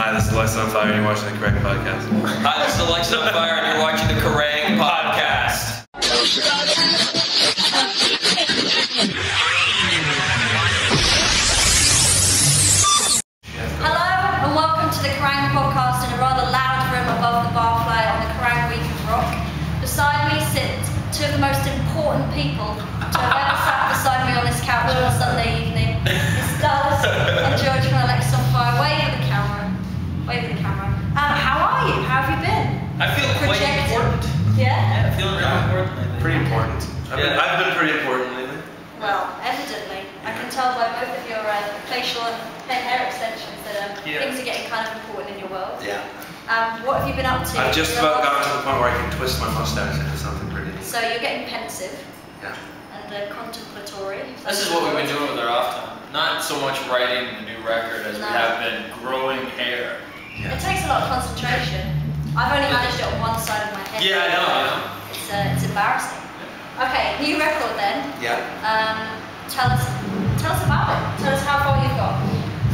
Hi, this is Alexisonfire and you're watching the Kerrang podcast. Hi, this is Alexisonfire and you're watching the Kerrang podcast. Hello and welcome to the Kerrang podcast in a rather loud room above the Barfly on the Kerrang Week of Rock. Beside me sit two of the most important people to have ever sat beside me on this couch on a Sunday evening. It's Dallas and George from Alexisonfire. Wave at the camera. Wave at the camera. How are you? How have you been? I feel quite important. Yeah? Yeah, feeling really important lately. Pretty important. I've been pretty important lately. Well, evidently. I can tell by both of your facial and hair extensions that things are getting kind of important in your world. Yeah. What have you been up to? I've just about gotten to the point where I can twist my mustache into something pretty. So you're getting pensive. Yeah. And contemplatory. This is what we've been doing with our off time. Not so much writing the new record as we have been growing hair. Yeah. It takes a lot of concentration. I've only managed it on one side of my head. Yeah, I know. It's embarrassing. Okay, new record then. Yeah. Tell us about it. Tell us how far you've got.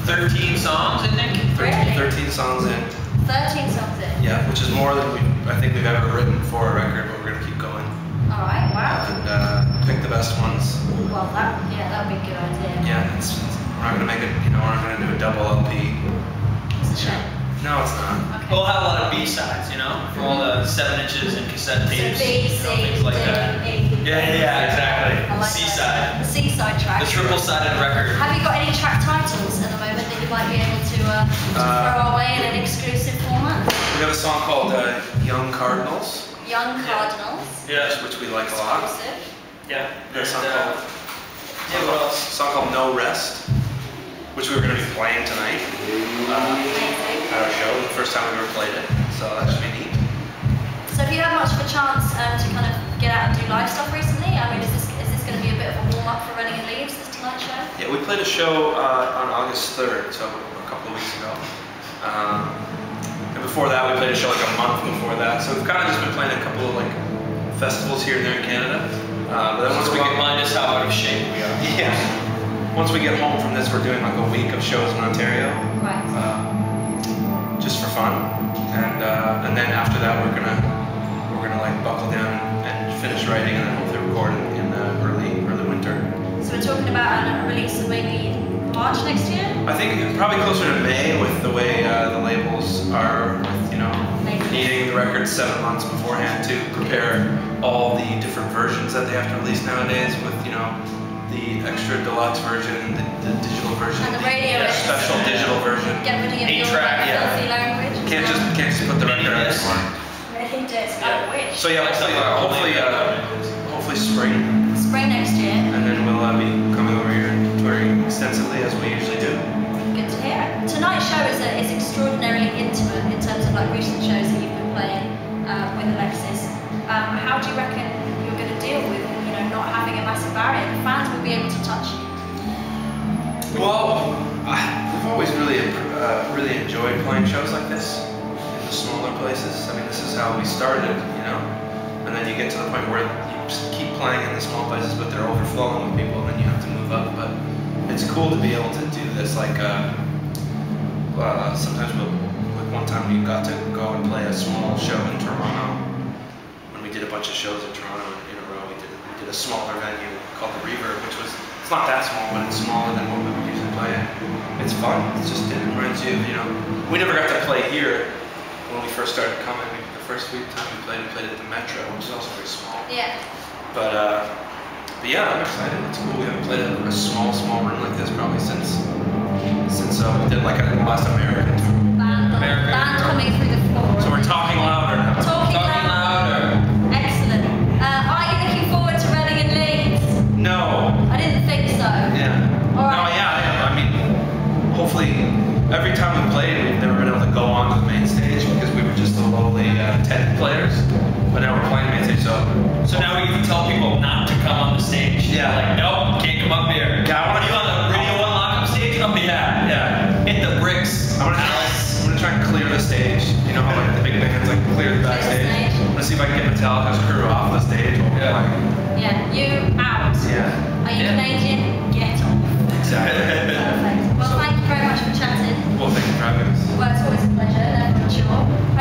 13 songs, I think. 13 songs in. 13 songs in. Yeah, which is more than I think we've ever written for a record, but we're gonna keep going. All right. Wow. And pick the best ones. Well, that would be a good idea. Yeah, we're not gonna make it. We're not gonna do a double LP. It's a shame. No, it's not. Okay. We'll have a lot of B-sides, you know, for all the 7 inches and cassette tapes, So B, C, things like that. D, E. Yeah, exactly. I like C-side. The C-side track. The triple-sided record. Have you got any track titles at the moment that you might be able to throw our way in an exclusive format? We have a song called "Young Cardinals," Young Cardinals. Yeah. which we like a lot. Exclusive. Yeah. We got a song called what else? a song called "No Rest," which we were going to be playing tonight Amazing. at our show. The first time we ever played it, so that should be neat. So have you had much of a chance to kind of get out and do live stuff recently? I mean, is this going to be a bit of a warm-up for Running in Leaves, this Tonight Show? Yeah, we played a show on August 3rd, so a couple of weeks ago. And before that, we played a show like a month before that. So we've kind of just been playing a couple of like festivals here and there in Canada. But then once we remind us how out of shape we are. yeah, once we get home from this, we're doing like a week of shows in Ontario, Right. just for fun. And then after that, we're gonna like buckle down and finish writing, and then hopefully record in the early winter. So we're talking about a release of maybe March next year? I think probably closer to May with the way the labels are, needing the record 7 months beforehand to prepare all the different versions that they have to release nowadays with, the extra deluxe version, the digital version, And the radio edits. special digital version. Get rid of your 8-track, filthy language. Can't just put the record out Yes. anymore. Really disc. I wish. So yeah, hopefully spring, Spring next year. and then we'll be coming over here and touring extensively as we usually do. Good to hear. Tonight's show is extraordinarily intimate in terms of like recent shows that you've been playing with Alexis. How do you reckon you're going to deal with not having a massive barrier? The fans will be able to touch you. Well, we've always really enjoyed playing shows like this in the smaller places. I mean, this is how we started, and then you get to the point where you just keep playing in the small places, but they're overflowing with people, and then you have to move up. But it's cool to be able to do this. Like sometimes one time we got to go and play a small show in Toronto. When we did a bunch of shows in Toronto in a row, we did a smaller venue called the Reverb, which was, it's not that small, but it's smaller than what we would usually play in. It's fun. It reminds you of, we never got to play here when we first started coming. The first time we played at the Metro, which is also very small. Yeah. But yeah, I'm excited. It's cool. We haven't played a small room like this probably since we did like a last American tour. Band coming through the floor. So we're talking louder now. Talking louder. Excellent. Are you looking forward to Running in Leaves? No. I didn't think so. Yeah. All right. No, yeah. I mean, hopefully, every time we played, we've never been able to go on to the main stage because we were just the lowly tent players. But now we're playing main stage, so now we can tell people not to come on the stage. Yeah. Like, nope, can't come up here. Yeah, I want Are you on the Radio 1 lockup stage? Oh, yeah. Hit the bricks. I'm gonna try and clear the stage. You know how like the big bands like clear the backstage. I'm gonna see if I can get Metallica's crew off the stage while we're playing. Yeah. You out. Yeah. Are you Canadian? Get off. Exactly. Perfect. Well, thank you very much for chatting. Well, thank you for having me. thanks. Well, it's always a pleasure, never sure.